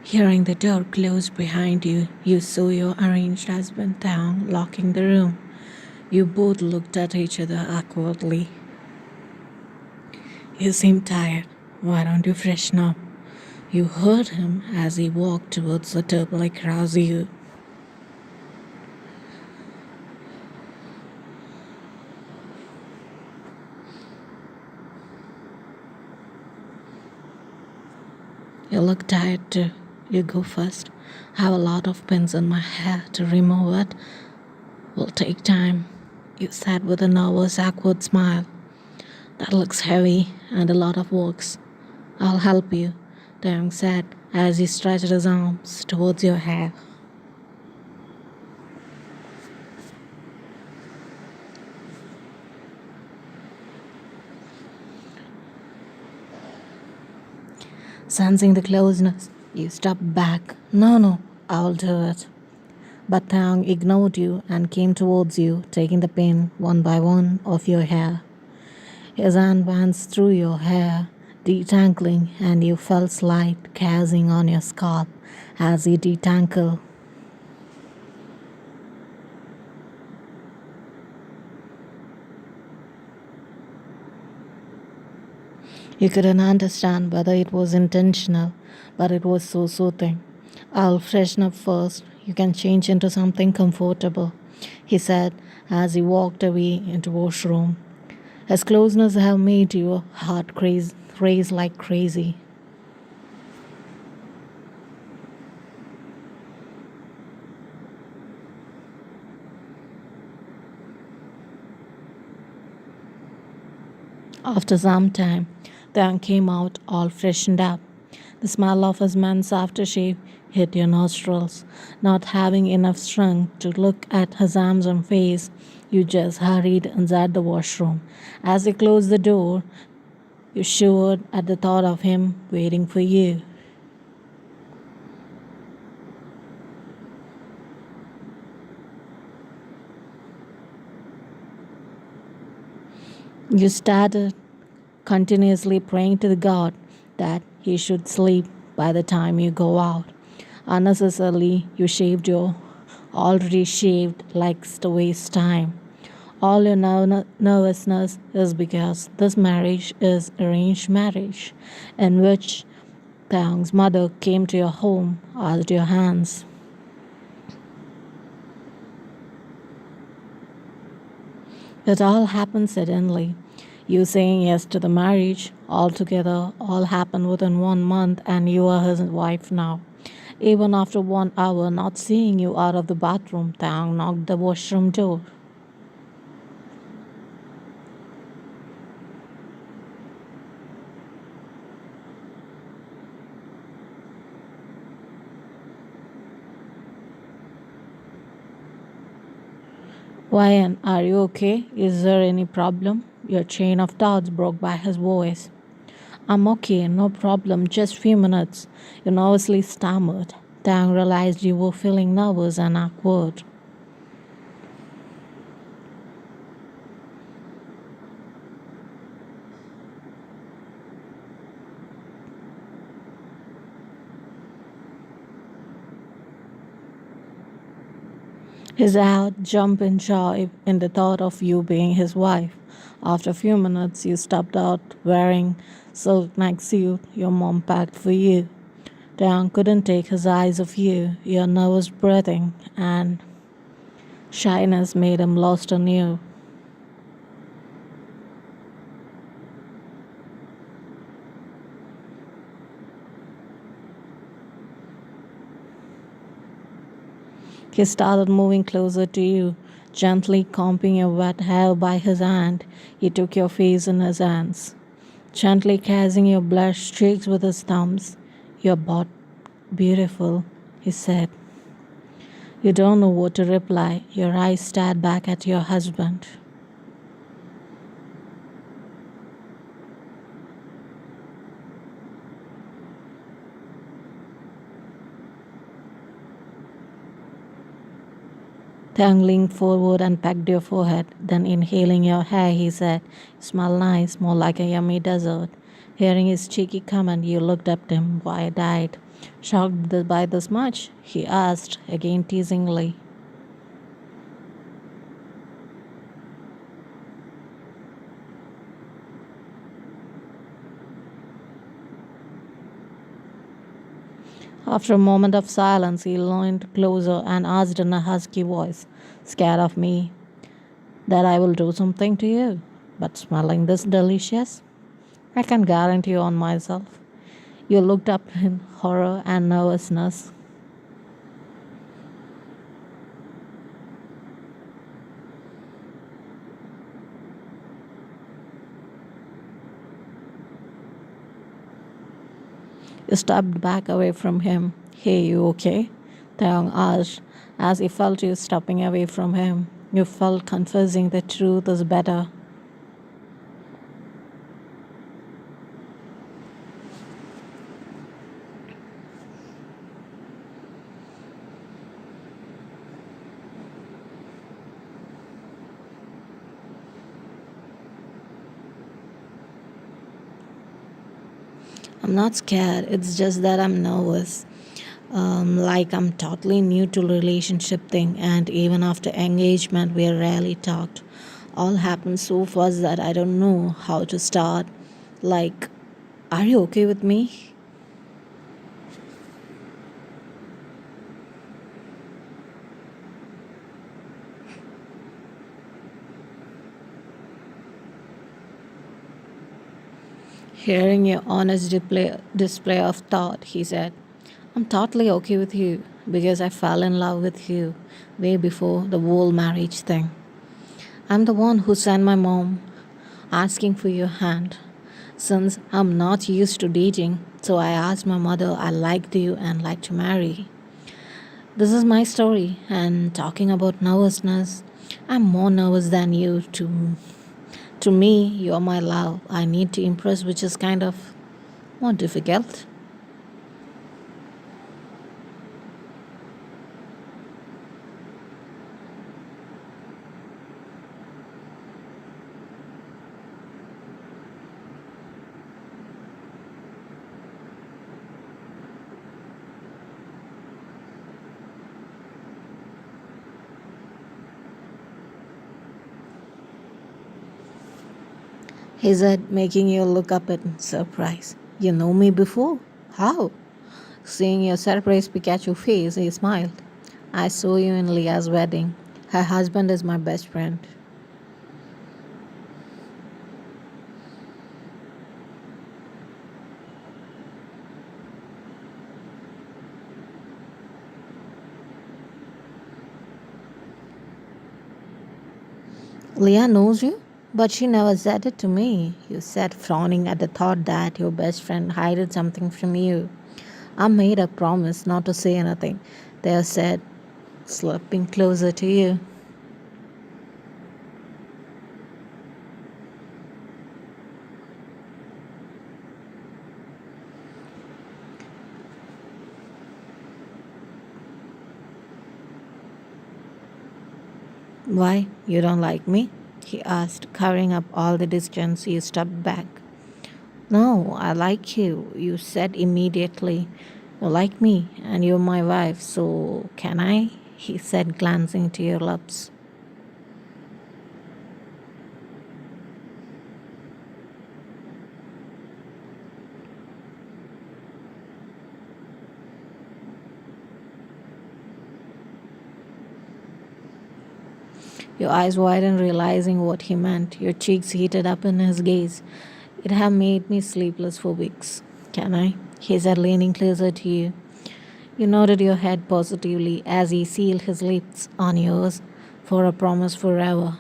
Hearing the door close behind you, you saw your arranged husband Taehyung locking the room. You both looked at each other awkwardly. You seem tired. Why don't you freshen up? You heard him as he walked towards the table across you. You look tired too. You go first. I have a lot of pins in my hair to remove it. Will take time. You said with a nervous, awkward smile. That looks heavy and a lot of works. I'll help you, Taehyung said as he stretched his arms towards your hair. Sensing the closeness, you stepped back. No, I'll do it. But Taehyung ignored you and came towards you, taking the pin one by one of your hair. His hand went through your hair, detangling, and you felt slight caressing on your scalp as he detangled. You couldn't understand whether it was intentional, but it was so soothing. I'll freshen up first. You can change into something comfortable, he said as he walked away into the washroom. His closeness have made your heart race like crazy. After some time, Taehyung came out all freshened up. The smell of his men's aftershave hit your nostrils. Not having enough strength to look at his arms and face, you just hurried inside the washroom. As he closed the door, you shivered at the thought of him waiting for you. You started continuously praying to the God that he should sleep by the time you go out. Unnecessarily, you shaved your already shaved legs to waste time. All your nervousness is because this marriage is arranged marriage, in which Taehyung's mother came to your home, asked your hands. It all happened suddenly. You saying yes to the marriage, altogether, all happened within 1 month, and you are his wife now. Even after 1 hour not seeing you out of the bathroom, Taehyung knocked the washroom door. Why, are you okay? Is there any problem? Your chain of thoughts broke by his voice. I'm okay, no problem, just few minutes. You nervously stammered. Taehyung realized you were feeling nervous and awkward. His heart jumped in joy in the thought of you being his wife. After a few minutes, you stepped out wearing silk neck suit your mom packed for you. Taehyung couldn't take his eyes off you. Your nervous breathing and shyness made him lost on you. He started moving closer to you, gently combing your wet hair by his hand. He took your face in his hands, gently caressing your blushed cheeks with his thumbs. You're beautiful, he said. You don't know what to reply. Your eyes stared back at your husband. Taehyung leaned forward and pecked your forehead. Then inhaling your hair, he said, "You smell nice, more like a yummy dessert." Hearing his cheeky comment, you looked up at him wide-eyed. Shocked by this much? He asked, again teasingly. After a moment of silence, he leaned closer and asked in a husky voice, "Scared of me? That I will do something to you? But smelling this delicious? I can guarantee on myself." You looked up in horror and nervousness. You stepped back away from him. "Hey, you okay?" Taehyung asked, as he felt you stepping away from him. You felt confessing the truth is better. "I'm not scared, it's just that I'm nervous. Like I'm totally new to relationship thing, and even after engagement we rarely talked. All happened so fast that I don't know how to start. Like, are you okay with me?" Hearing your honest display of thought, he said, "I'm totally okay with you because I fell in love with you way before the whole marriage thing. I'm the one who sent my mom asking for your hand. Since I'm not used to dating, so I asked my mother I liked you and like to marry. This is my story, and talking about nervousness, I'm more nervous than you too. To me, you're my love. I need to impress, which is kind of more difficult." He said, making you look up in surprise. "You know me before? How?" Seeing your surprised Pikachu face, he smiled. "I saw you in Leah's wedding. Her husband is my best friend." "Leah knows you? But she never said it to me," you said, frowning at the thought that your best friend hid something from you. "I made a promise not to say anything," they said, slipping closer to you. "Why, you don't like me?" he asked, covering up all the distance. You stepped back. "No, I like you," you said immediately. "You like me, and you're my wife, so can I?" he said, glancing to your lips. Your eyes widened, realizing what he meant. Your cheeks heated up in his gaze. "It have made me sleepless for weeks. Can I?" he said, leaning closer to you. You nodded your head positively as he sealed his lips on yours for a promise forever.